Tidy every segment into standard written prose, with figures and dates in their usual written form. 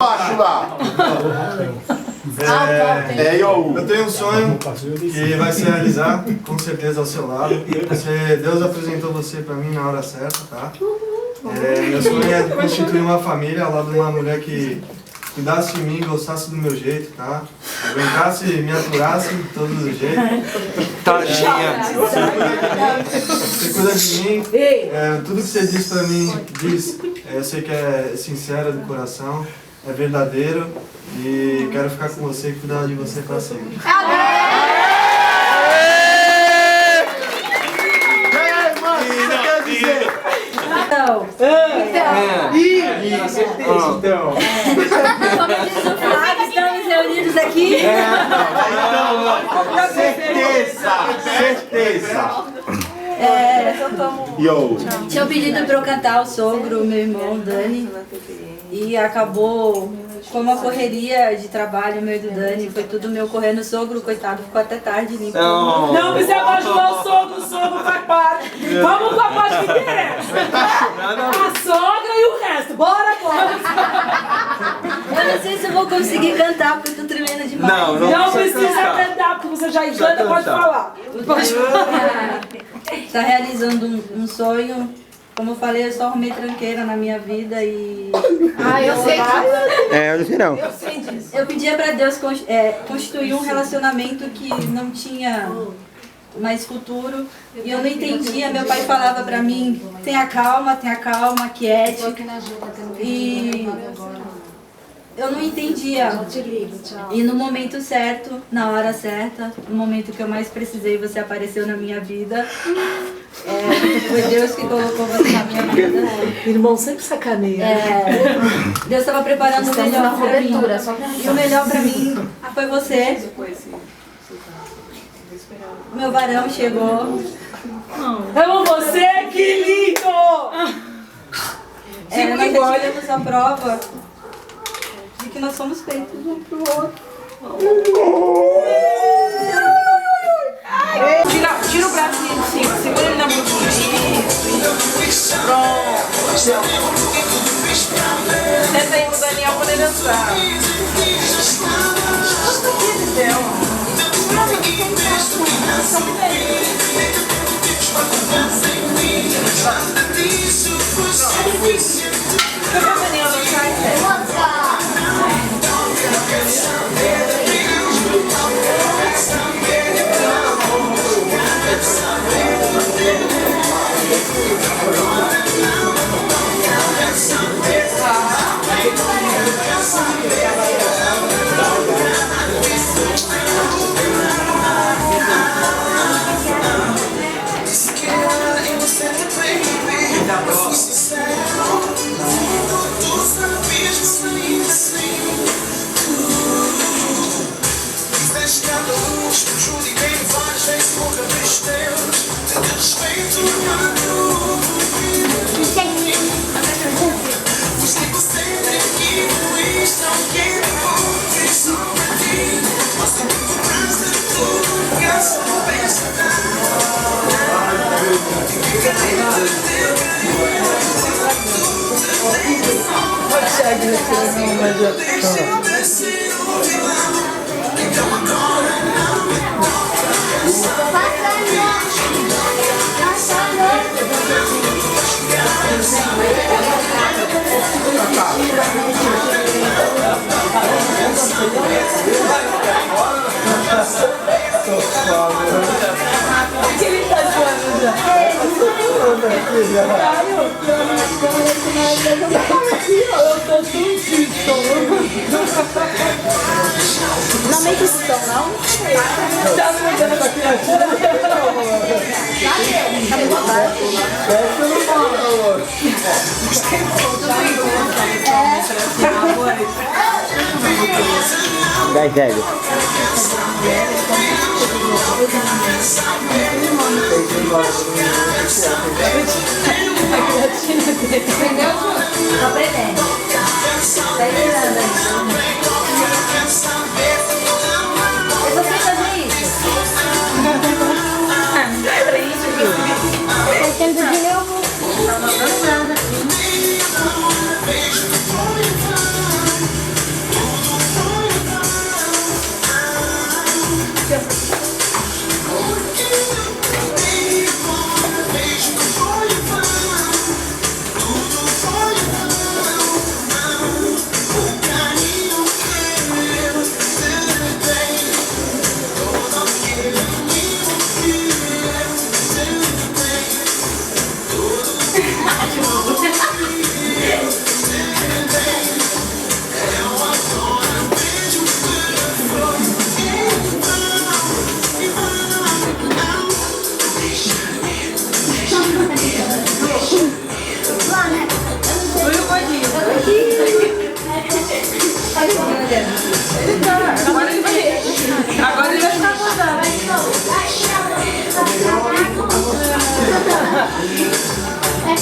Baixo lá. Eu tenho um sonho que vai se realizar, com certeza, ao seu lado. Deus apresentou você pra mim na hora certa, tá? Meu sonho é constituir uma família ao lado de uma mulher que cuidasse de mim, gostasse do meu jeito, tá? Aguentasse, me aturasse de todos os jeitos. Tadinha. Você cuida de mim. Tudo que você diz pra mim, eu sei que é sincero do coração, é verdadeiro. E quero ficar com você e cuidar de você pra sempre. Então. Como diz o Flávio, estamos reunidos aqui. Certeza. Tinha pedido pra eu cantar o sogro, meu irmão Dani. E acabou com uma correria de trabalho, meu e do Dani. Foi tudo meu correndo. O sogro, coitado, ficou até tarde limpando. Não precisa ajudar o sogro faz parte. Vamos com a parte que interessa. A sogra e o resto. Bora, bora. Eu não sei se eu vou conseguir cantar, porque eu tô tremendo demais. Não precisa cantar, porque você já engana, pode falar. Tá realizando um sonho. Como eu falei, eu só arrumei tranqueira na minha vida e... eu sei disso. Eu não sei não. Eu sei disso. Eu pedia pra Deus constituir um relacionamento que não tinha mais futuro. E eu não entendia, meu pai falava pra mim, tenha calma, quiete. E eu não entendia. E no momento certo, na hora certa, no momento que eu mais precisei, você apareceu na minha vida. Foi Deus que colocou você na minha vida. Irmão sempre sacaneia. Deus estava preparando o melhor pra mim. E o melhor pra mim foi você. O meu varão chegou. Amo você, que lindo! Nós tivemos a prova de que nós somos feitos um pro outro. Tira o bracinho de cima, segura ele na bundinha. Pronto. Senta aí pro Daniel poder dançar. Cadê o Daniel dançar? Que ele tá zoando já. Eu tô susto. Não mexe esse som, não? Tá me mandando com a criatura? Tá muito baixo. Gás velho. Entendeu? Tô aprendendo. Tá esperando aí. Eu só sei fazer isso. Não é pra isso, viu? Tá tendo de novo. Não, não, não, nada.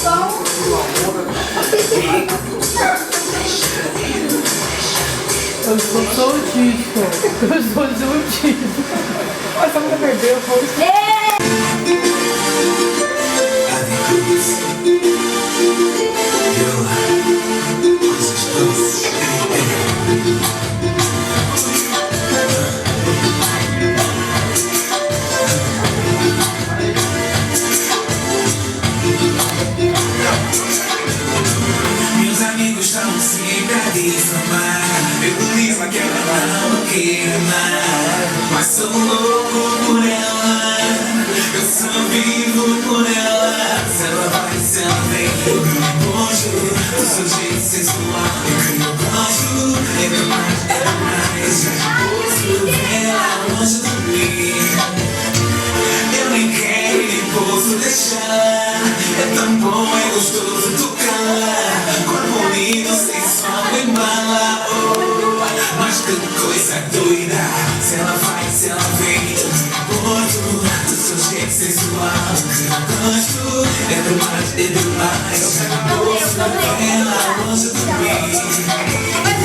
Eu sou soltista. Eu sou soltista. Olha, essa mulher perdeu. Meus amigos estão sempre a difamar. Eu digo que ela não quer mais, mas sou louco por ela. Eu só vivo por ela. Se ela vai, se ela vem, eu me gosto do seu jeito sensual. Eu gosto, é demais. Eu gosto dela longe de mim. Eu nem quero nem posso deixar. É tão bom, é gostoso tocar. Corpo lindo, sensual, embala. Mas que coisa doida. Se ela vai, se ela vem, eu me gosto do seu jeito sensual. Eu gosto, é demais, é demais. Eu gosto dela longe de mim.